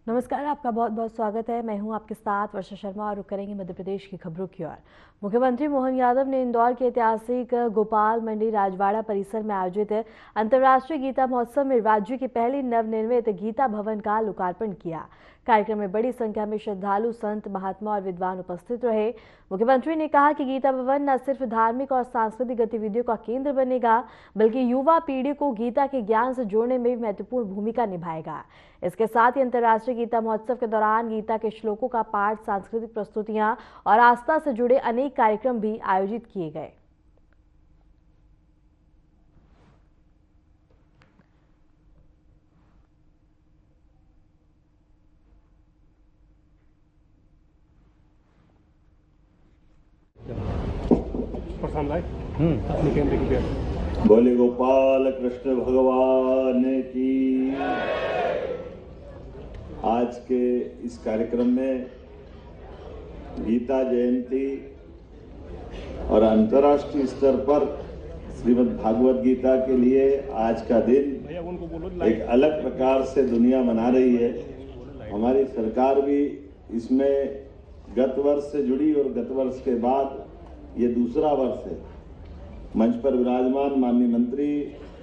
नमस्कार, आपका बहुत बहुत स्वागत है। मैं हूं आपके साथ वर्षा शर्मा और रुक करेंगे मध्य प्रदेश की खबरों की ओर। मुख्यमंत्री मोहन यादव ने इंदौर के ऐतिहासिक गोपाल मंडी राजवाड़ा परिसर में आयोजित अंतर्राष्ट्रीय गीता महोत्सव में राज्य के पहले नवनिर्मित गीता भवन का लोकार्पण किया। कार्यक्रम में बड़ी संख्या में श्रद्धालु, संत, महात्मा और विद्वान उपस्थित रहे। मुख्यमंत्री ने कहा कि गीता भवन न सिर्फ धार्मिक और सांस्कृतिक गतिविधियों का केंद्र बनेगा, बल्कि युवा पीढ़ी को गीता के ज्ञान से जोड़ने में भी महत्वपूर्ण भूमिका निभाएगा। इसके साथ ही अंतर्राष्ट्रीय गीता महोत्सव के दौरान गीता के श्लोकों का पाठ, सांस्कृतिक प्रस्तुतियां और आस्था से जुड़े अनेक कार्यक्रम भी आयोजित किए गए। बोले गोपाल कृष्ण भगवान की। आज के इस कार्यक्रम में गीता जयंती और अंतर्राष्ट्रीय स्तर पर श्रीमद् भागवत गीता के लिए आज का दिन एक अलग प्रकार से दुनिया मना रही है। हमारी सरकार भी इसमें गत वर्ष से जुड़ी और गत वर्ष के बाद ये दूसरा वर्ष है। मंच पर विराजमान माननीय मंत्री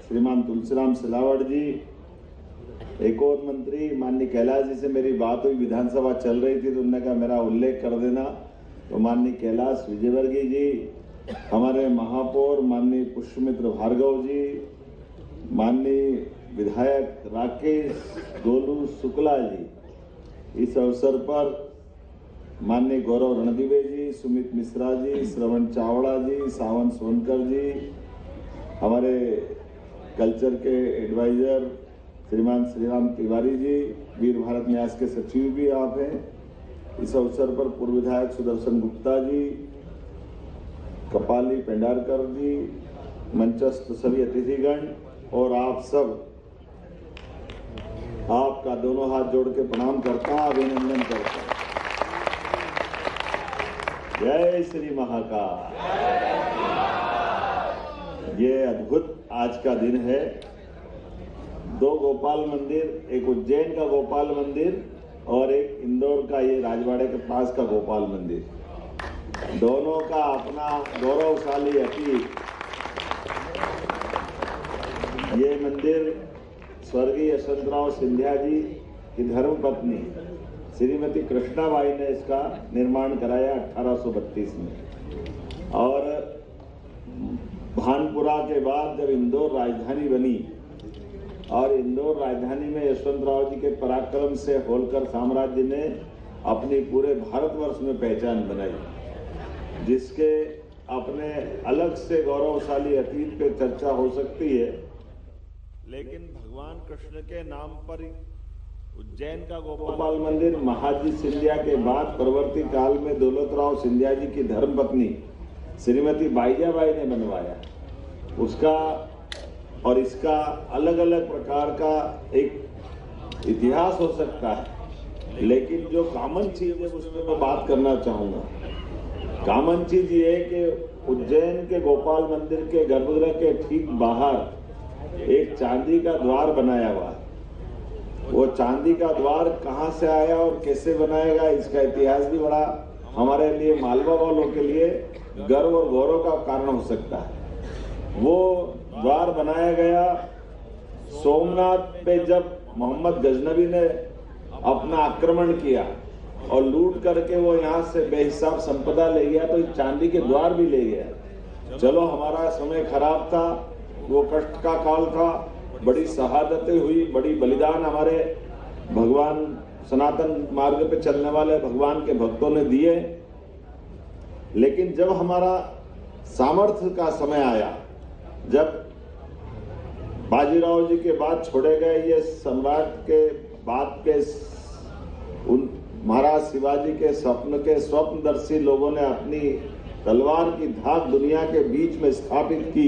श्रीमान तुलसीराम सिलावट जी, एक और मंत्री माननीय कैलाश जी से मेरी बात हुई, विधानसभा चल रही थी तो उन्होंने कहा मेरा उल्लेख कर देना, तो माननीय कैलाश विजयवर्गीय जी, हमारे महापौर माननीय पुष्पमित्र भार्गव जी, माननीय विधायक राकेश गोलू शुक्ला जी, इस अवसर पर माननीय गौरव रणदिवे जी, सुमित मिश्रा जी, श्रवण चावड़ा जी, सावन सोनकर जी, हमारे कल्चर के एडवाइजर श्रीमान श्रीराम तिवारी जी, वीर भारत न्यास के सचिव भी आप हैं। इस अवसर पर पूर्व विधायक सुदर्शन गुप्ता जी, कपाली पेंडारकर जी, मंचस्थ सभी अतिथिगण और आप सब, आपका दोनों हाथ जोड़ के प्रणाम करता हूं, अभिनंदन करता हूं। जय श्री महाकाल। ये अद्भुत आज का दिन है। दो गोपाल मंदिर, एक उज्जैन का गोपाल मंदिर और एक इंदौर का ये राजवाड़े के पास का गोपाल मंदिर, दोनों का अपना गौरवशाली अतीत। ये मंदिर स्वर्गीय यशवंतराव सिंधिया जी की धर्मपत्नी श्रीमती कृष्णाबाई ने इसका निर्माण कराया 1832 में। और भानपुरा के बाद जब इंदौर राजधानी बनी और इंदौर राजधानी में यशवंतराव जी के पराक्रम से होलकर साम्राज्य ने अपनी पूरे भारतवर्ष में पहचान बनाई, जिसके अपने अलग से गौरवशाली अतीत पे चर्चा हो सकती है, लेकिन भगवान कृष्ण के नाम पर उज्जैन का गोपाल मंदिर महाजी सिंधिया के बाद परवर्ती काल में दौलतराव सिंधिया जी की धर्मपत्नी श्रीमती बाईजाबाई ने बनवाया। उसका और इसका अलग अलग प्रकार का एक इतिहास हो सकता है, लेकिन जो कॉमन चीज है उस पर मैं बात करना चाहूंगा। कॉमन चीज ये है कि उज्जैन के गोपाल मंदिर के गर्भगृह के ठीक बाहर एक चांदी का द्वार बनाया हुआ है। वो चांदी का द्वार कहां से आया और कैसे बनाएगा, इसका इतिहास भी बड़ा हमारे लिए, मालवा वालों के लिए गर्व और गौरव का कारण हो सकता है। वो द्वार बनाया गया सोमनाथ पे जब मोहम्मद गजनवी ने अपना आक्रमण किया और लूट करके वो यहाँ से बेहिसाब संपदा ले गया, तो चांदी के द्वार भी ले गया। चलो हमारा समय खराब था, वो कष्ट का काल था, बड़ी शहादतें हुई, बड़ी बलिदान हमारे भगवान सनातन मार्ग पे चलने वाले भगवान के भक्तों ने दिए। लेकिन जब हमारा सामर्थ्य का समय आया, जब बाजीराव जी के बाद छोड़े गए ये सम्राट के बाद के उन महाराज शिवाजी के स्वप्नदर्शी लोगों ने अपनी तलवार की धाक दुनिया के बीच में स्थापित की,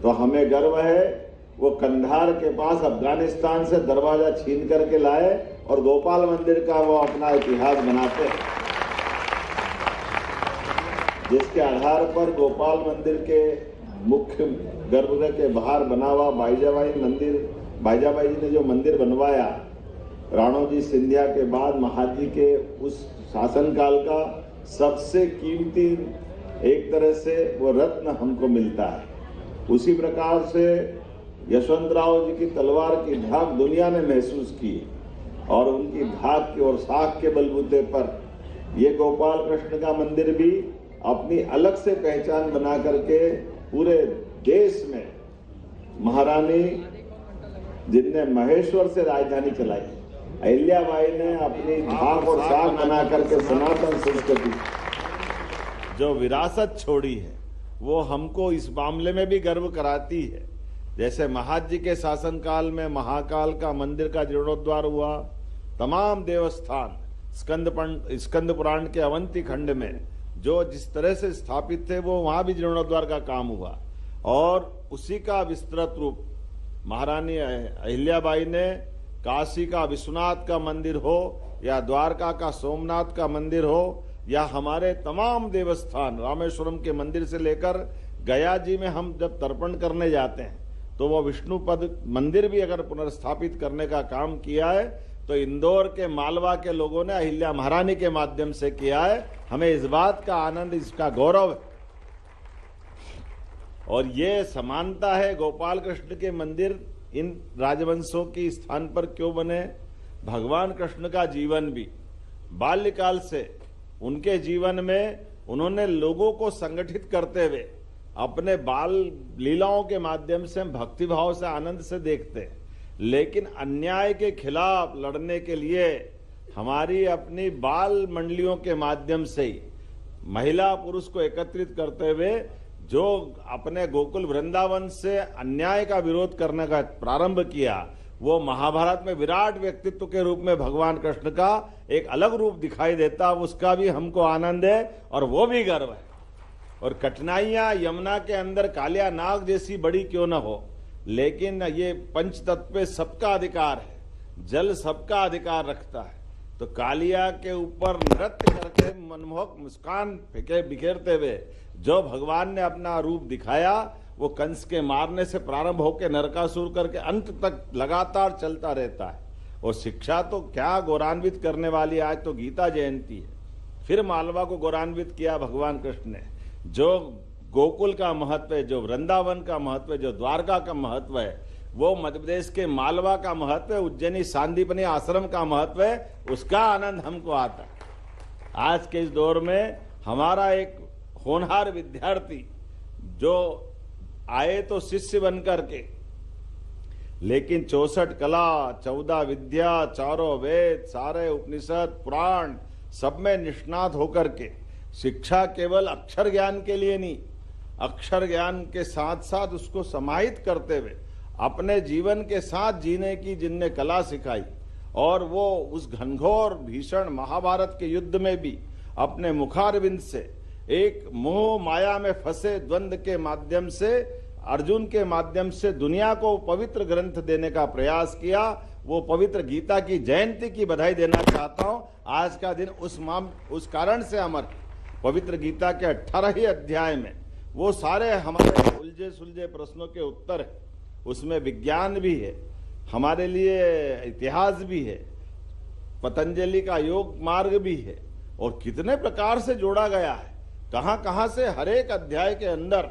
तो हमें गर्व है। वो कंधार के पास अफगानिस्तान से दरवाजा छीन करके लाए और गोपाल मंदिर का वो अपना इतिहास बनाते हैं, जिसके आधार पर गोपाल मंदिर के मुख्य गर्भगृह के बाहर बना हुआ बाईजाबाई जी ने जो मंदिर बनवाया, राणोजी सिंधिया के बाद महाजी के उस शासनकाल का सबसे कीमती एक तरह से वो रत्न हमको मिलता है। उसी प्रकार से यशवंतराव जी की तलवार की धाक दुनिया ने महसूस की और उनकी धाक की और साख के बलबूते पर ये गोपाल कृष्ण का मंदिर भी अपनी अलग से पहचान बना करके पूरे देश में महारानी जिनने महेश्वर से राजधानी चलाई, अहिल्याबाई ने अपनी धाक और साख बना करके सनातन संस्कृति जो विरासत छोड़ी है वो हमको इस मामले में भी गर्व कराती है। जैसे महाजी के शासनकाल में महाकाल का मंदिर का जीर्णोद्धार हुआ, तमाम देवस्थान स्कंद पुराण के अवंती खंड में जो जिस तरह से स्थापित थे वो वहां भी जीर्णोद्धार का काम हुआ और उसी का विस्तृत रूप महारानी अहिल्याबाई ने काशी का विश्वनाथ का मंदिर हो या द्वारका का सोमनाथ का मंदिर हो या हमारे तमाम देवस्थान रामेश्वरम के मंदिर से लेकर गया जी में हम जब तर्पण करने जाते हैं तो वो विष्णुपद मंदिर भी अगर पुनर्स्थापित करने का काम किया है तो इंदौर के मालवा के लोगों ने अहिल्या महारानी के माध्यम से किया है। हमें इस बात का आनंद, इसका गौरव है। और ये समानता है गोपाल कृष्ण के मंदिर इन राजवंशों की स्थान पर क्यों बने। भगवान कृष्ण का जीवन भी बाल्यकाल से उनके जीवन में उन्होंने लोगों को संगठित करते हुए अपने बाल लीलाओं के माध्यम से हम भक्तिभाव से आनंद से देखते हैं, लेकिन अन्याय के खिलाफ लड़ने के लिए हमारी अपनी बाल मंडलियों के माध्यम से ही महिला पुरुष को एकत्रित करते हुए जो अपने गोकुल वृंदावन से अन्याय का विरोध करने का प्रारंभ किया, वो महाभारत में विराट व्यक्तित्व के रूप में भगवान कृष्ण का एक अलग रूप दिखाई देता, उसका भी हमको आनंद है और वो भी गर्व है। और कठिनाइयां यमुना के अंदर कालिया नाग जैसी बड़ी क्यों न हो, लेकिन ये पंच तत्व पे सबका अधिकार है, जल सबका अधिकार रखता है। तो कालिया के ऊपर नृत्य करके मनमोहक मुस्कान बिखेरते हुए जो भगवान ने अपना रूप दिखाया वो कंस के मारने से प्रारंभ होकर नरकासुर करके अंत तक लगातार चलता रहता है। और शिक्षा तो क्या गौरवान्वित करने वाली, आज तो गीता जयंती है, फिर मालवा को गौरवान्वित किया भगवान कृष्ण ने। जो गोकुल का महत्व है, जो वृंदावन का महत्व है, जो द्वारका का महत्व है, वो मध्य प्रदेश के मालवा का महत्व है, उज्जैनी सांदीपनी आश्रम का महत्व है, उसका आनंद हमको आता है। आज के इस दौर में हमारा एक होनहार विद्यार्थी जो आए तो शिष्य बनकर के, लेकिन 64 कला 14 विद्या चारों वेद सारे उपनिषद पुराण सब में निष्णात होकर के शिक्षा केवल अक्षर ज्ञान के लिए नहीं, अक्षर ज्ञान के साथ साथ उसको समाहित करते हुए अपने जीवन के साथ जीने की जिनने कला सिखाई, और वो उस घनघोर भीषण महाभारत के युद्ध में भी अपने मुखारविंद से एक मोह माया में फंसे द्वंद्व के माध्यम से अर्जुन के माध्यम से दुनिया को पवित्र ग्रंथ देने का प्रयास किया। वो पवित्र गीता की जयंती की बधाई देना चाहता हूं। आज का दिन उस कारण से अमर, पवित्र गीता के 18 अध्याय में वो सारे हमारे उलझे सुलझे प्रश्नों के उत्तर है, उसमें विज्ञान भी है, हमारे लिए इतिहास भी है, पतंजलि का योग मार्ग भी है, और कितने प्रकार से जोड़ा गया है, कहां कहां से हर एक अध्याय के अंदर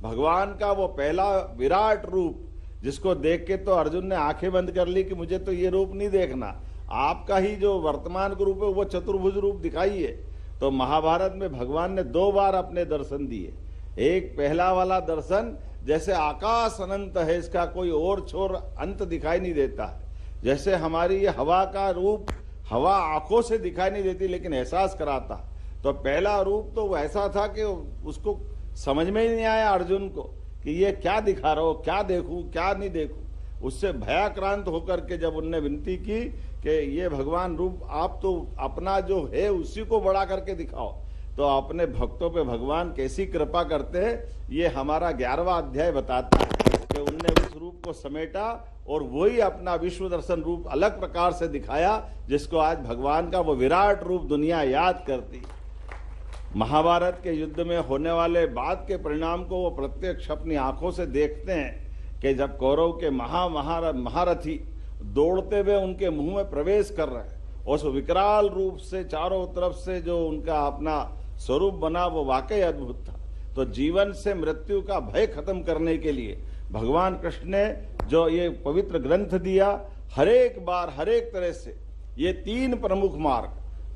भगवान का वो पहला विराट रूप जिसको देख के तो अर्जुन ने आंखें बंद कर ली कि मुझे तो ये रूप नहीं देखना, आपका ही जो वर्तमान का रूप है वो चतुर्भुज रूप दिखाई है। तो महाभारत में भगवान ने 2 बार अपने दर्शन दिए। एक पहला वाला दर्शन जैसे आकाश अनंत है, इसका कोई और छोर अंत दिखाई नहीं देता, जैसे हमारी ये हवा का रूप, हवा आंखों से दिखाई नहीं देती लेकिन एहसास कराता। तो पहला रूप तो ऐसा था कि उसको समझ में ही नहीं आया अर्जुन को कि ये क्या दिखा रहा हो, क्या देखूं क्या नहीं देखूं। उससे भयाक्रांत होकर के जब उनने विनती की कि ये भगवान रूप आप तो अपना जो है उसी को बड़ा करके दिखाओ, तो अपने भक्तों पे भगवान कैसी कृपा करते हैं ये हमारा 11वां अध्याय बताता है कि उनने उस रूप को समेटा और वही अपना विश्व दर्शन रूप अलग प्रकार से दिखाया, जिसको आज भगवान का वो विराट रूप दुनिया याद करती। महाभारत के युद्ध में होने वाले बाद के परिणाम को वो प्रत्यक्ष अपनी आंखों से देखते हैं कि जब कौरव के महारथी दौड़ते हुए उनके मुंह में प्रवेश कर रहे हैं। उस विकराल रूप से चारों तरफ से जो उनका अपना स्वरूप बना वो वाकई अद्भुत था। तो जीवन से मृत्यु का भय खत्म करने के लिए भगवान कृष्ण ने जो ये पवित्र ग्रंथ दिया, हर एक बार हर एक तरह से ये 3 प्रमुख मार्ग,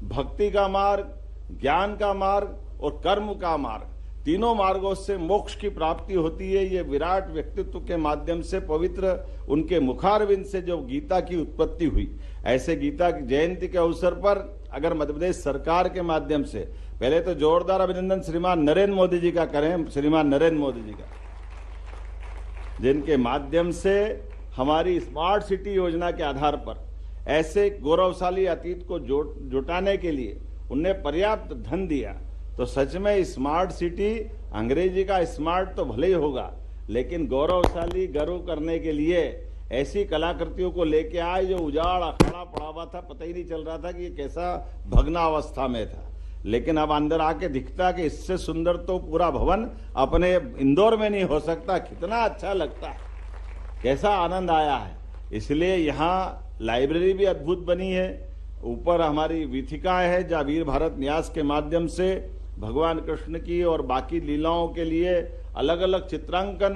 भक्ति का मार्ग, ज्ञान का मार्ग और कर्म का मार्ग, तीनों मार्गों से मोक्ष की प्राप्ति होती है। ये विराट व्यक्तित्व के माध्यम से पवित्र उनके मुखारविंद से जो गीता की उत्पत्ति हुई, ऐसे गीता की जयंती के अवसर पर अगर मध्य प्रदेश सरकार के माध्यम से पहले तो जोरदार अभिनंदन श्रीमान नरेंद्र मोदी जी का करें, श्रीमान नरेंद्र मोदी जी का, जिनके माध्यम से हमारी स्मार्ट सिटी योजना के आधार पर ऐसे गौरवशाली अतीत को जुटाने के लिए उनने पर्याप्त धन दिया। तो सच में स्मार्ट सिटी, अंग्रेजी का स्मार्ट तो भले ही होगा, लेकिन गौरवशाली गर्व करने के लिए ऐसी कलाकृतियों को लेके आए जो उजाड़ अखाड़ा पड़ा हुआ था, पता ही नहीं चल रहा था कि ये कैसा भग्नावस्था में था। लेकिन अब अंदर आके दिखता कि इससे सुंदर तो पूरा भवन अपने इंदौर में नहीं हो सकता। कितना अच्छा लगता है, कैसा आनंद आया है। इसलिए यहाँ लाइब्रेरी भी अद्भुत बनी है। ऊपर हमारी वीथिकाएं हैं जहाँ वीर भारत न्यास के माध्यम से भगवान कृष्ण की और बाकी लीलाओं के लिए अलग अलग चित्रांकन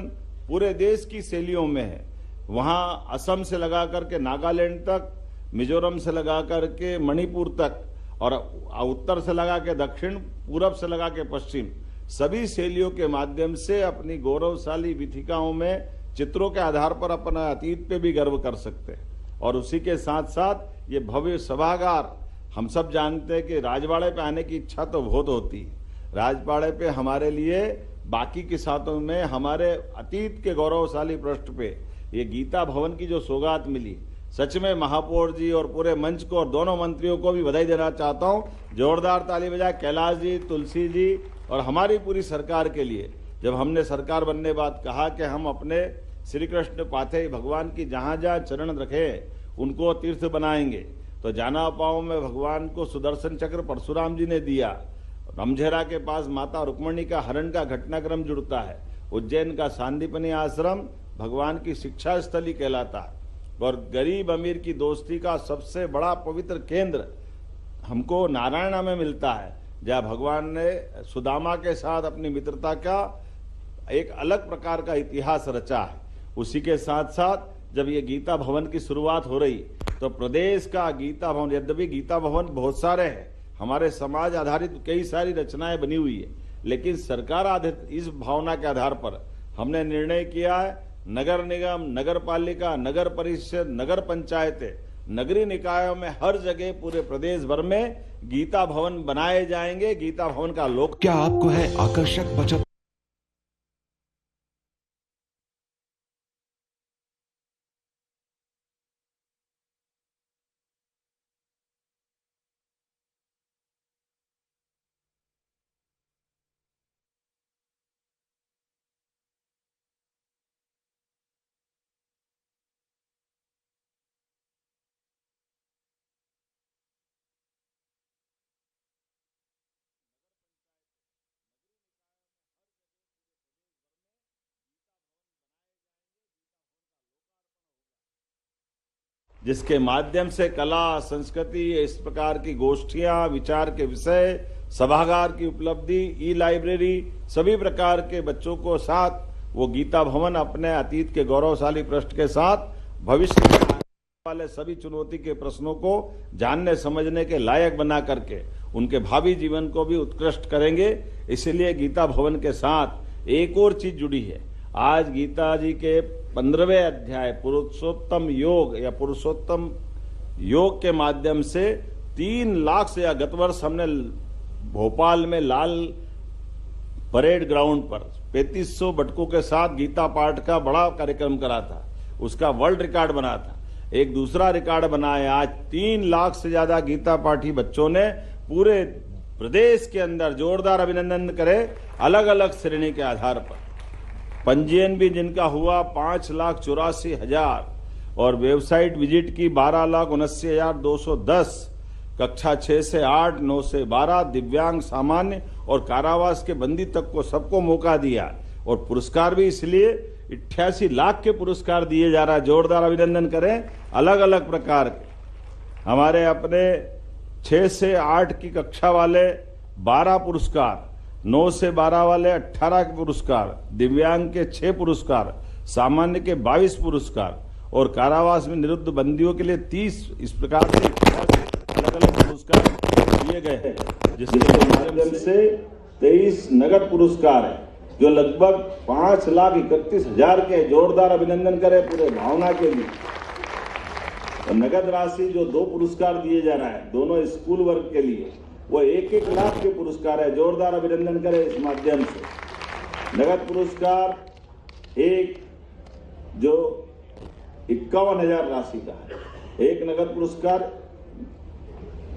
पूरे देश की शैलियों में है। वहाँ असम से लगा करके नागालैंड तक, मिजोरम से लगा करके मणिपुर तक, और उत्तर से लगा के दक्षिण, पूरब से लगा के पश्चिम, सभी शैलियों के माध्यम से अपनी गौरवशाली वीथिकाओं में चित्रों के आधार पर अपना अतीत पे भी गर्व कर सकते हैं। और उसी के साथ साथ ये भव्य सभागार, हम सब जानते हैं कि राजवाड़े पे आने की इच्छा तो बहुत होती है। राजवाड़े पे हमारे लिए बाकी के साथों में हमारे अतीत के गौरवशाली पृष्ठ पे ये गीता भवन की जो सौगात मिली, सच में महापौर जी और पूरे मंच को और दोनों मंत्रियों को भी बधाई देना चाहता हूं। जोरदार ताली बजाए कैलाश जी, तुलसी जी और हमारी पूरी सरकार के लिए। जब हमने सरकार बनने बाद कहा कि हम अपने श्री कृष्ण पाथे भगवान की जहां जहां चरण रखे उनको तीर्थ बनाएंगे, तो जाना पाओ में भगवान को सुदर्शन चक्र परशुराम जी ने दिया। रमझेरा के पास माता रुक्मणी का हरण का घटनाक्रम जुड़ता है। उज्जैन का सांदीपनी आश्रम भगवान की शिक्षा स्थली कहलाता है। और गरीब अमीर की दोस्ती का सबसे बड़ा पवित्र केंद्र हमको नारायणा में मिलता है, जहाँ भगवान ने सुदामा के साथ अपनी मित्रता का एक अलग प्रकार का इतिहास रचा है। उसी के साथ साथ जब ये गीता भवन की शुरुआत हो रही तो प्रदेश का गीता भवन, यद्यपि गीता भवन बहुत सारे हैं, हमारे समाज आधारित कई सारी रचनाएं बनी हुई है, लेकिन सरकार आधारित इस भावना के आधार पर हमने निर्णय किया है नगर निगम, नगर पालिका, नगर परिषद, नगर पंचायतें, नगरीय निकायों में हर जगह पूरे प्रदेश भर में गीता भवन बनाए जाएंगे। गीता भवन का लोक क्या आपको है आकर्षक बचत जिसके माध्यम से कला, संस्कृति, इस प्रकार की गोष्ठियां, विचार के विषय, सभागार की उपलब्धि, ई लाइब्रेरी, सभी प्रकार के बच्चों को साथ वो गीता भवन अपने अतीत के गौरवशाली पृष्ठ के साथ भविष्य में आने वाले सभी चुनौती के प्रश्नों को जानने समझने के लायक बना करके उनके भावी जीवन को भी उत्कृष्ट करेंगे। इसलिए गीता भवन के साथ एक और चीज जुड़ी है। आज गीता जी के 15वें अध्याय पुरुषोत्तम योग या पुरुषोत्तम योग के माध्यम से 3 लाख से, गत वर्ष हमने भोपाल में लाल परेड ग्राउंड पर 3500 बटकों के साथ गीता पाठ का बड़ा कार्यक्रम करा था, उसका वर्ल्ड रिकॉर्ड बना था। एक दूसरा रिकॉर्ड बनाया, आज 3 लाख से ज्यादा गीता पाठी बच्चों ने पूरे प्रदेश के अंदर, जोरदार अभिनंदन करें, अलग अलग श्रेणी के आधार पर पंजीयन भी जिनका हुआ 5,84,000 और वेबसाइट विजिट की 12,79,210, कक्षा 6 से 8, 9 से 12, दिव्यांग, सामान्य और कारावास के बंदी तक को सबको मौका दिया। और पुरस्कार भी इसलिए 88 लाख के पुरस्कार दिए जा रहा है। जोरदार अभिनंदन करें। अलग अलग प्रकार के हमारे अपने 6 से 8 की कक्षा वाले 12 पुरस्कार, 9 से 12 वाले 18 के पुरस्कार, दिव्यांग के 6 पुरस्कार, सामान्य के 22 पुरस्कार और कारावास में निरुद्ध बंदियों के लिए 30, इस प्रकार से अलग अलग पुरस्कार दिए गए हैं, जिसके माध्यम से 23 नगद पुरस्कार है जो लगभग 5,31,000 के। जोरदार अभिनंदन करें पूरे भावना के लिए। और नगद राशि जो 2 पुरस्कार दिए जा रहा है दोनों स्कूल वर्ग के लिए, वो 1-1 लाख के पुरस्कार है। जोरदार अभिनंदन करें इस माध्यम से। नगद पुरस्कार एक जो 51,000 राशि का है, एक नगद पुरस्कार,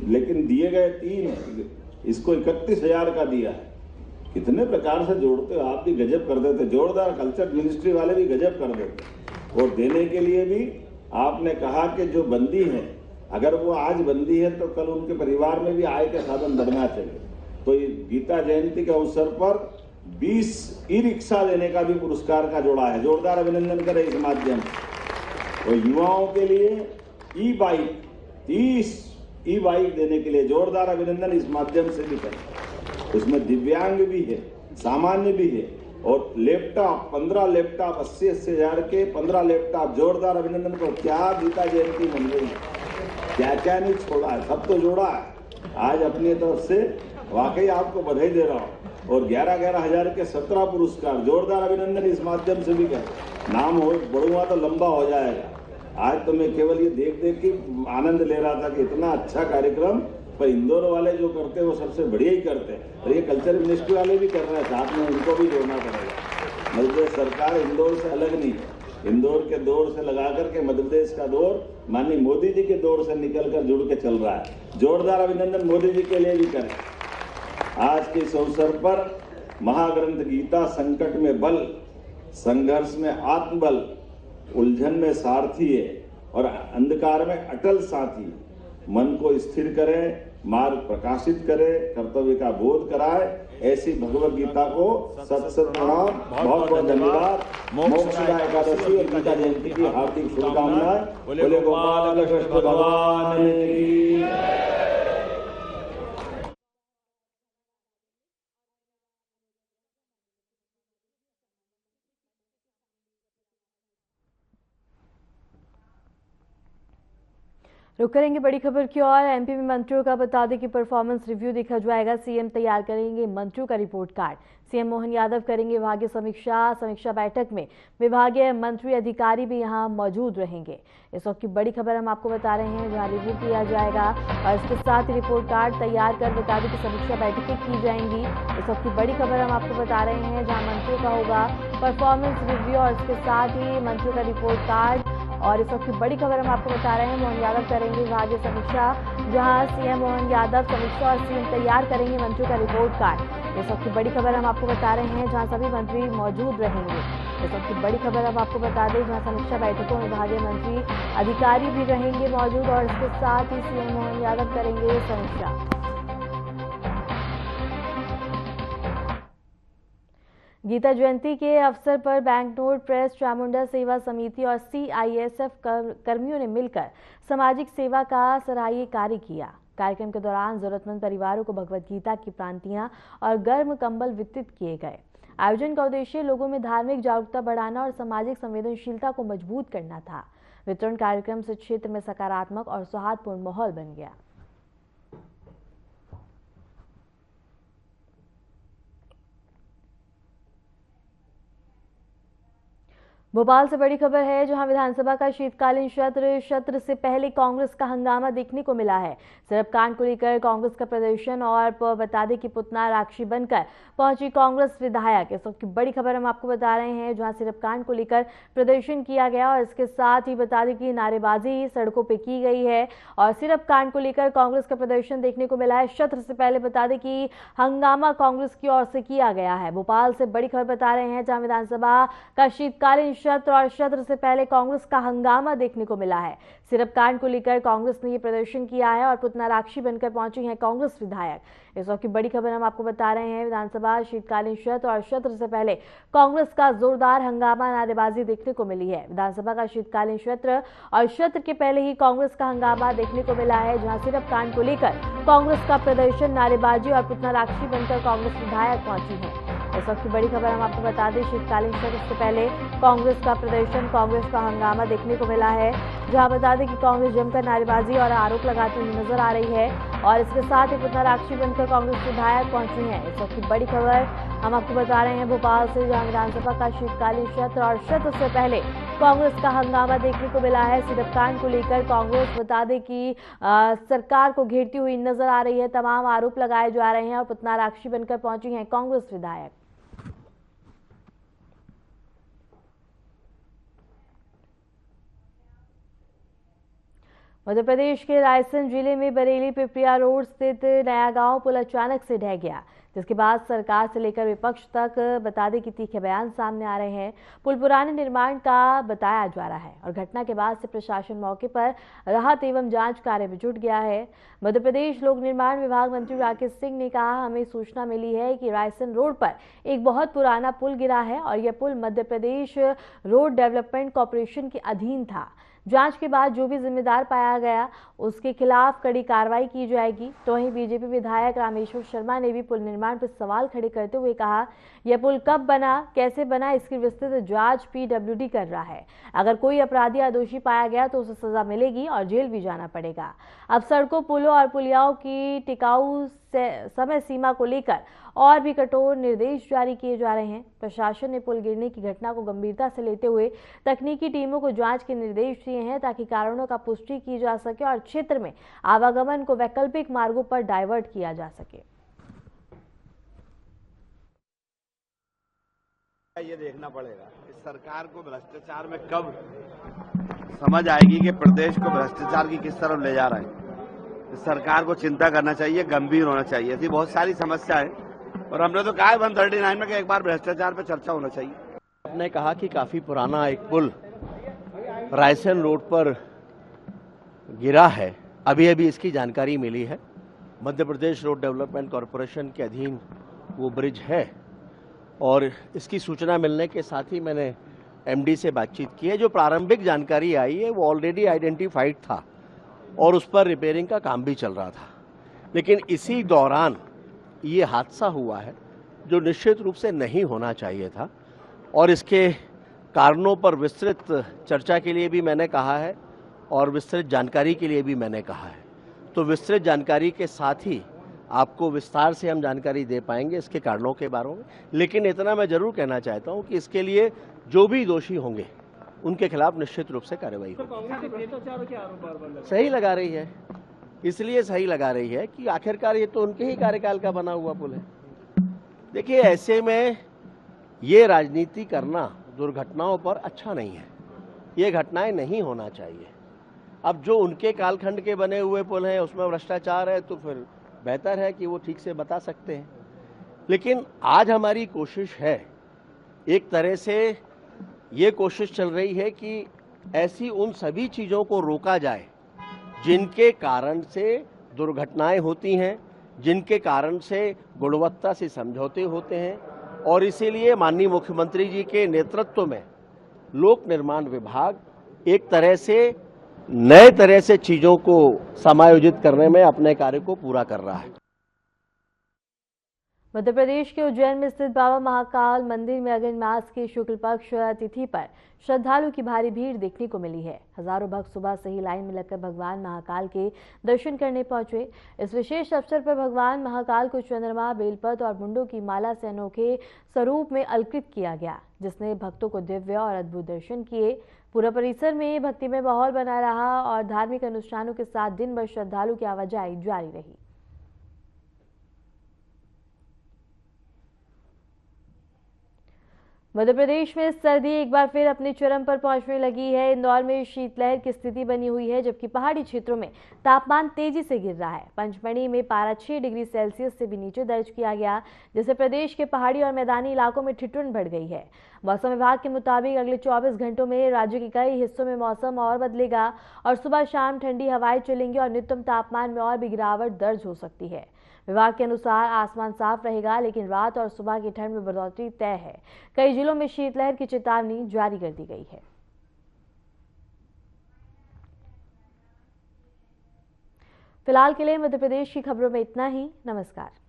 लेकिन दिए गए 3, इसको 31,000 का दिया है। कितने प्रकार से जोड़ते हो आप, भी गजब कर देते। जोरदार, कल्चर मिनिस्ट्री वाले भी गजब कर देते। और देने के लिए भी आपने कहा कि जो बंदी है, अगर वो आज बंदी है तो कल उनके परिवार में भी आय का साधन बढ़ना चाहिए। तो ये गीता जयंती के अवसर पर 20 ई रिक्शा देने का भी पुरस्कार का जोड़ा है। जोरदार अभिनंदन करें इस माध्यम से। और युवाओं के लिए ई बाइक, 30 ई बाइक देने के लिए जोरदार अभिनंदन इस माध्यम से भी करें। उसमें दिव्यांग भी है, सामान्य भी है। और लैपटॉप, 15 लैपटॉप, 80-80 हजार के 15 लैपटॉप। जोरदार अभिनंदन को। क्या गीता जयंती बन गई है, क्या क्या नहीं छोड़ा है, सब तो जोड़ा है। आज अपनी तरफ से वाकई आपको बधाई दे रहा हूँ। और 11-11 हजार के 17 पुरस्कार। जोरदार अभिनंदन इस माध्यम से भी करें। नाम हो बढ़ूंगा तो लंबा हो जाएगा। आज तो मैं केवल ये देख देख के आनंद ले रहा था कि इतना अच्छा कार्यक्रम, पर इंदौर वाले जो करते हैं वो सबसे बढ़िया ही करते हैं। और ये कल्चर मिनिस्ट्री वाले भी कर रहे हैं, साथ में उनको भी जोड़ना पड़ेगा। मध्य प्रदेश सरकार इंदौर से अलग नहीं है। इंदौर के दौर से लगा करके मध्य प्रदेश का दौर माननीय मोदी जी के दौर से निकलकर जुड़ के चल रहा है। जोरदार अभिनंदन मोदी जी के लिए भी करें। आज के इस अवसर पर महाग्रंथ गीता संकट में बल, संघर्ष में आत्मबल, उलझन में सारथी है और अंधकार में अटल साथी। मन को स्थिर करे, मार्ग प्रकाशित करे, कर्तव्य का बोध कराए। ऐसी भगवत गीता को सत सत प्रणाम, बहुत बहुत धन्यवाद। मोक्षदा एकादशी और गीता जयंती की हार्दिक शुभकामनाएं। बोले गोपाल कृष्ण भगवान की। रुक करेंगे बड़ी खबर की ओर। एमपी में मंत्रियों का बता दें कि परफॉर्मेंस रिव्यू देखा जाएगा। सीएम तैयार करेंगे मंत्रियों का report card. CM Mohan Yadav करेंगे विभागीय समीक्षा बैठक में विभागीय मंत्री अधिकारी भी यहां मौजूद रहेंगे। इस वक्त की बड़ी खबर हम आपको बता रहे हैं, जहां रिव्यू किया जाएगा और इसके साथ ही रिपोर्ट कार्ड तैयार कर बता दें कि समीक्षा बैठकें की जाएंगी। इस वक्त की बड़ी खबर हम आपको बता रहे हैं, जहां मंत्रियों का होगा परफॉर्मेंस रिव्यू और इसके साथ ही मंत्रियों का रिपोर्ट कार्ड। और इस वक्त की बड़ी खबर हम आपको बता रहे हैं, मोहन यादव करेंगे विभागीय समीक्षा, जहां सीएम मोहन यादव समीक्षा और सीएम तैयार करेंगे मंत्रियों का रिपोर्ट कार्ड। इस वक्त की बड़ी खबर हम आपको बता रहे हैं, जहां सभी मंत्री मौजूद रहेंगे। इस वक्त की बड़ी खबर हम आपको बता दें, जहां समीक्षा बैठकों में विभागीय मंत्री अधिकारी भी रहेंगे मौजूद और इसके साथ ही सीएम मोहन यादव करेंगे समीक्षा। गीता जयंती के अवसर पर बैंकनोट प्रेस, चामुंडा सेवा समिति और सीआईएसएफ कर्मियों ने मिलकर सामाजिक सेवा का सराहनीय कार्य किया। कार्यक्रम के दौरान जरूरतमंद परिवारों को भगवत गीता की प्रांतियां और गर्म कंबल वितरित किए गए। आयोजन का उद्देश्य लोगों में धार्मिक जागरूकता बढ़ाना और सामाजिक संवेदनशीलता को मजबूत करना था। वितरण कार्यक्रम से क्षेत्र में सकारात्मक और सौहार्दपूर्ण माहौल बन गया। भोपाल से बड़ी खबर है, जहां विधानसभा का शीतकालीन सत्र से पहले कांग्रेस का हंगामा देखने को मिला है। सिर्फ कांड को लेकर कांग्रेस का प्रदर्शन और बता दें कि पुतना राक्षी बनकर पहुंची कांग्रेस विधायक। इस वक्त की बड़ी खबर हम आपको बता रहे हैं, जहां सिर्फ कांड को लेकर प्रदर्शन किया गया और इसके साथ ही बता दें कि नारेबाजी सड़कों पर की गई है और सिर्फ कांड को लेकर कांग्रेस का प्रदर्शन देखने को मिला है। सत्र से पहले बता दें कि हंगामा कांग्रेस की ओर से किया गया है। भोपाल से बड़ी खबर बता रहे हैं, जहां विधानसभा का शीतकालीन शस्त्र और शस्त्र से पहले कांग्रेस का हंगामा देखने को मिला है। सिरप कांड को लेकर कांग्रेस ने ये प्रदर्शन किया है और पुतनाराक्षी बनकर पहुंची हैं कांग्रेस विधायक। इस वक्त की बड़ी खबर हम आपको बता रहे हैं। विधानसभा शीतकालीन सत्र और सत्र से पहले कांग्रेस का जोरदार हंगामा नारेबाजी देखने को मिली है। विधानसभा का शीतकालीन सत्र और सत्र के पहले ही कांग्रेस का हंगामा देखने को मिला है, जहां सिरप कांड को लेकर कांग्रेस का प्रदर्शन, नारेबाजी और पुतनाराक्षी बनकर कांग्रेस विधायक पहुंची है। इस वक्त की बड़ी खबर हम आपको बता दें, शीतकालीन सत्र से पहले कांग्रेस का प्रदर्शन, कांग्रेस का हंगामा देखने को मिला है, जहां बता दें कि कांग्रेस जमकर नारेबाजी और आरोप लगाती हुई नजर आ रही है और इसके साथ ही पुतनाराक्षी बनकर कांग्रेस विधायक पहुंची हैं। इस वक्त की बड़ी खबर हम आपको बता रहे हैं भोपाल से, जहां विधानसभा का शीतकालीन सत्र और सत्र से पहले कांग्रेस का हंगामा देखने को मिला है। सिरप कांड को लेकर कांग्रेस बता दें कि सरकार को घेरती हुई नजर आ रही है, तमाम आरोप लगाए जा रहे हैं और पुतनाराक्षी बनकर पहुंची हैं कांग्रेस विधायक। मध्य प्रदेश के रायसेन जिले में बरेली पिपरिया रोड स्थित नया गांव पुल अचानक से ढह गया, जिसके बाद सरकार से लेकर विपक्ष तक बता दें कि तीखे बयान सामने आ रहे हैं। पुल पुराने निर्माण का बताया जा रहा है और घटना के बाद से प्रशासन मौके पर राहत एवं जांच कार्य में जुट गया है। मध्य प्रदेश लोक निर्माण विभाग मंत्री राकेश सिंह ने कहा, हमें सूचना मिली है कि रायसेन रोड पर एक बहुत पुराना पुल गिरा है और यह पुल Madhya Pradesh road development corporation के अधीन था। जांच के बाद जो भी जिम्मेदार पाया गया उसके खिलाफ कड़ी कार्रवाई की जाएगी। तो वहीं बीजेपी विधायक रामेश्वर शर्मा ने भी पुल निर्माण पर सवाल खड़े करते हुए कहा, यह पुल कब बना, कैसे बना, इसकी विस्तृत जांच पीडब्ल्यूडी कर रहा है। अगर कोई अपराधी या दोषी पाया गया तो उसे सजा मिलेगी और जेल भी जाना पड़ेगा। अब सड़कों, पुलों और पुलियाओं की टिकाऊ समय सीमा को लेकर और भी कठोर निर्देश जारी किए जा रहे हैं। प्रशासन ने पुल गिरने की घटना को गंभीरता से लेते हुए तकनीकी टीमों को जांच के निर्देश दिए हैं, ताकि कारणों का पुष्टि की जा सके और क्षेत्र में आवागमन को वैकल्पिक मार्गों पर डाइवर्ट किया जा सके। ये देखना पड़ेगा कि सरकार को भ्रष्टाचार में कब समझ आएगी कि प्रदेश को भ्रष्टाचार की किस तरफ ले जा रहा है। सरकार को चिंता करना चाहिए, गंभीर होना चाहिए। ऐसी बहुत सारी समस्या है और हमने तो कहा है 139 में कि एक बार भ्रष्टाचार पर चर्चा होना चाहिए। आपने कहा कि काफी पुराना एक पुल रायसेन रोड पर गिरा है। अभी अभी इसकी जानकारी मिली है। Madhya Pradesh road development corporation के अधीन वो ब्रिज है और इसकी सूचना मिलने के साथ ही मैंने एमडी से बातचीत की है। जो प्रारंभिक जानकारी आई है वो ऑलरेडी आइडेंटिफाइड था और उस पर रिपेयरिंग का काम भी चल रहा था, लेकिन इसी दौरान ये हादसा हुआ है जो निश्चित रूप से नहीं होना चाहिए था और इसके कारणों पर विस्तृत चर्चा के लिए भी मैंने कहा है और विस्तृत जानकारी के लिए भी मैंने कहा है। तो विस्तृत जानकारी के साथ ही आपको विस्तार से हम जानकारी दे पाएंगे इसके कारणों के बारे में। लेकिन इतना मैं जरूर कहना चाहता हूं कि इसके लिए जो भी दोषी होंगे उनके खिलाफ निश्चित रूप से कार्रवाई होगी। सही लगा रही है, इसलिए सही लगा रही है कि आखिरकार ये तो उनके ही कार्यकाल का बना हुआ पुल है। देखिए, ऐसे में ये राजनीति करना दुर्घटनाओं पर अच्छा नहीं है। ये घटनाएं नहीं होना चाहिए। अब जो उनके कालखंड के बने हुए पुल हैं उसमें भ्रष्टाचार है तो फिर बेहतर है कि वो ठीक से बता सकते हैं। लेकिन आज हमारी कोशिश है, एक तरह से ये कोशिश चल रही है कि ऐसी उन सभी चीज़ों को रोका जाए जिनके कारण से दुर्घटनाएं होती हैं, जिनके कारण से गुणवत्ता से समझौते होते हैं। और इसीलिए माननीय मुख्यमंत्री जी के नेतृत्व में लोक निर्माण विभाग एक तरह से नए तरह से चीज़ों को समायोजित करने में अपने कार्य को पूरा कर रहा है। मध्य प्रदेश के उज्जैन में स्थित बाबा महाकाल मंदिर में अगन मास की शुक्ल पक्ष तिथि पर श्रद्धालु की भारी भीड़ देखने को मिली है। हजारों भक्त सुबह से ही लाइन में लगकर भगवान महाकाल के दर्शन करने पहुंचे। इस विशेष अवसर पर भगवान महाकाल को चंद्रमा, बेलपत्र और मुंडों की माला से अनोखे स्वरूप में अलंकृत किया गया, जिसने भक्तों को दिव्य और अद्भुत दर्शन किए। पूरा परिसर में भक्तिमय माहौल बना रहा और धार्मिक अनुष्ठानों के साथ दिन भर श्रद्धालु की आवाजाही जारी रही। मध्य प्रदेश में सर्दी एक बार फिर अपने चरम पर पहुंचने लगी है। इंदौर में शीतलहर की स्थिति बनी हुई है, जबकि पहाड़ी क्षेत्रों में तापमान तेजी से गिर रहा है। पंचमढ़ी में पारा 6 डिग्री सेल्सियस से भी नीचे दर्ज किया गया, जिससे प्रदेश के पहाड़ी और मैदानी इलाकों में ठिठुरन बढ़ गई है। मौसम विभाग के मुताबिक अगले 24 घंटों में राज्य के कई हिस्सों में मौसम और बदलेगा और सुबह शाम ठंडी हवाएं चलेंगी और न्यूनतम तापमान में और भी गिरावट दर्ज हो सकती है। विभाग के अनुसार आसमान साफ रहेगा, लेकिन रात और सुबह की ठंड में बढ़ोतरी तय है। कई जिलों में शीतलहर की चेतावनी जारी कर दी गई है। फिलहाल के लिए मध्य प्रदेश की खबरों में इतना ही। नमस्कार।